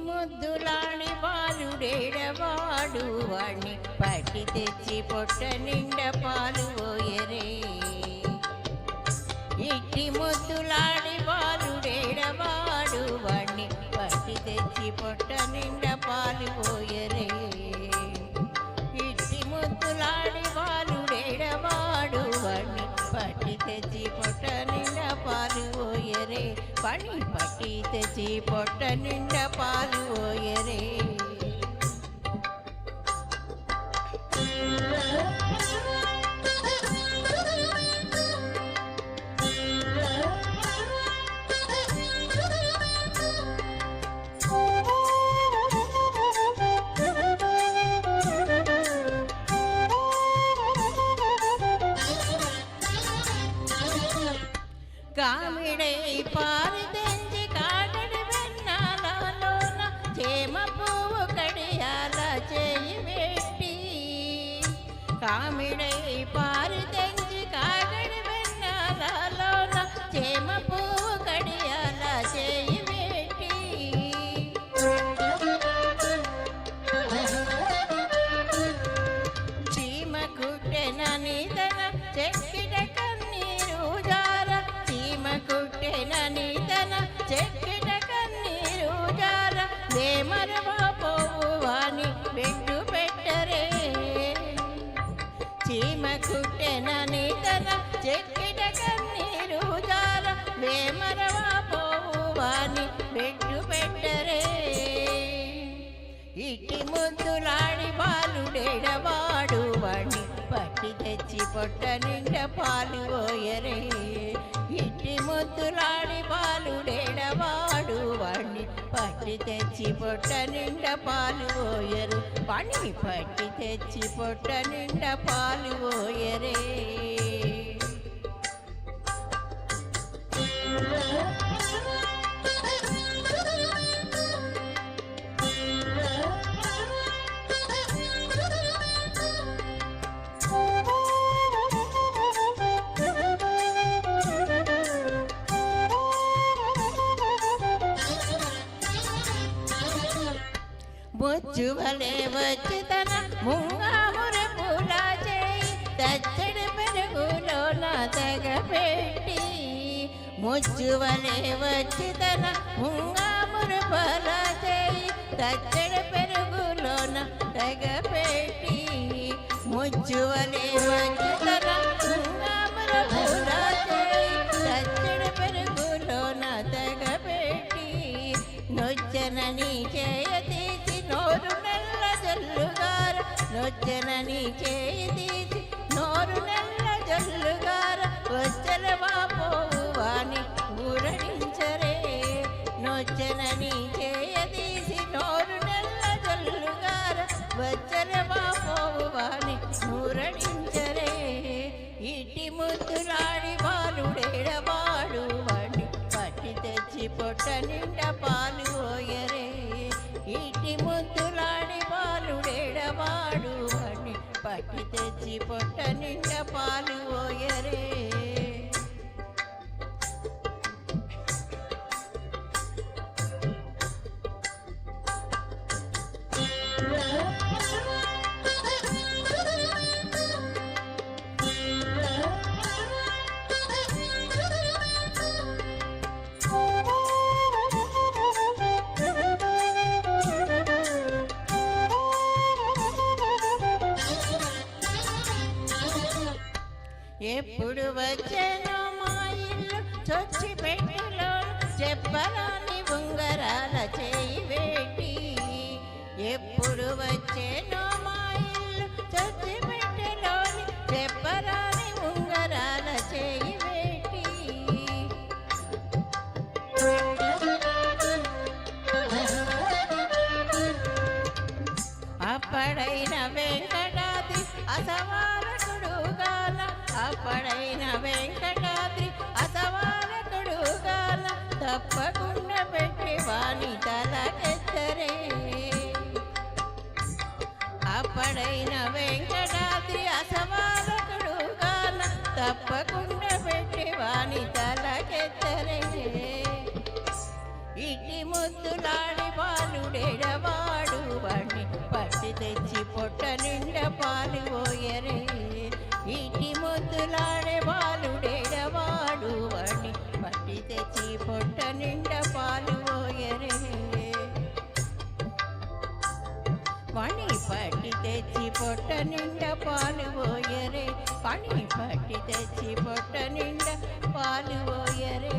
ముద్దులాడి బాలుడేడవాడు వాణ్ణి పట్టి తెచ్చి పొట్ట నిండా పాలు పోయరే. ఇట్టి ముద్దులాడి బాలుడేడవాడు వాణ్ణి పట్టి తెచ్చి పొట్ట నిండా పాలు పోయరే. ఇట్టి ముద్దులాడి బాలుడేడవాడు వాణ్ణి పట్టి తెచ్చి పొట్ట నిండా పాలు పోయరే. పని పట్టి తెచ్చి పొట్ట నిండా పాలు పోయరే. కామిడై పారి తెంచి కాడడి వెన్నాలలోన చేమ పువ్వు కడియాల చేయి పెట్టి. కామిడై పారి తెంచి కాడడి వెన్నాలలోన చేమ పువ్వు కడియాల చేయి పెట్టి. చీమ కుట్టెనని తన చెక్కిట కన్నీరు జార. కుట్టెనని తన చెక్కిట కన్నీరు జార. వేమరవా పోవు వాని పెట్టు పెట్టరే. చీమ కుట్టెనని తన చెక్కిట కన్నీరు జార. వేమరవా పోవు వాని పెట్టు పెట్టరే. ఇట్టి ముద్దులాడి బాలుడేడవాడు వాణ్ణి పట్టి తెచ్చి పొట్ట నిండా పాలు పోయరే. ఇట్టి ముద్దులాడి బాలుడేడవాడు వాణ్ణి పట్టి తెచ్చి పొట్ట నిండా పాలు పోయరు. పని పట్టి తెచ్చి పొట్ట నిండా పాలు పోయరే. ముచ్చువలే వచ్చి తన ముంగాముర పూల చేయి తచ్చడి పెరుగులోన తెగపెట్టి. ముచ్చువలే వచ్చి తన ముంగాముర పూల చేయి తచ్చడి పెరుగులోన తెగపెట్టి. ముచ్చువలే వచ్చి తన ముంగాముర పూల చేయి తచ్చడి పెరుగులోన తెగపెట్టి. నొచ్చనని చేయతి నోరు నెల్ల జల్లుగార. నొచ్చనని చేయి తీసి నోరు నెల్ల జల్లుగార. వచ్చలవా పోవు వాని ఊరడించరే. నొచ్చనని చేయ తీసి నోరు నెల్ల జల్లుగార. వచ్చలవా పోవు వాని ఊరడించరే. ఇటి ముద్దులాడి బాలుడేడవాడు వాణ్ణి పట్టి తెచ్చి పొట్ట నిండా పాలు పోయరే. ఇటి ముద్దులాడి బాలుడేడవాడు వాణ్ణి పట్టి తెచ్చి పొట్ట నిండా పాలు పోయరే. ఎప్పుడు వచ్చానో మా ఇల్లు చొచ్చి పెట్టిలో చెప్పరాని ఉంగరాల చేయి వేటి. ఎప్పుడు వచ్చానో మా ఇల్లు చొచ్చి పెట్టిలోని చెప్పరాని ఉంగరాల చేయి వేటి. అప్పడైన వెంకటాద్రి అసవారకుడు గాన. అప్పడైన వెంకటాద్రి అసవారకుడు గాన. తప్పకుండా పెట్టి వాణి అప్పుడైన వెంకటాద్రి అసవాలకుడు గాన తప్పకుండా పెట్టి వాని తలకెత్తరే ఇటి ముద్దులాడి బాలుడెడవాడు వాణ్ణి పట్టి తెచ్చి పొట్ట నిండా పాలు పోయరే ఇటి ముద్దులాడే బాలుడెడవాడు వాణ్ణి పట్టి తెచ్చి పొట్ట నిండా పాలు పోయరే పని పట్టి తెచ్చి పొట్ట నిండా పాలు పోయరే పని పట్టి తెచ్చి పొట్ట నిండా పాలు పోయరే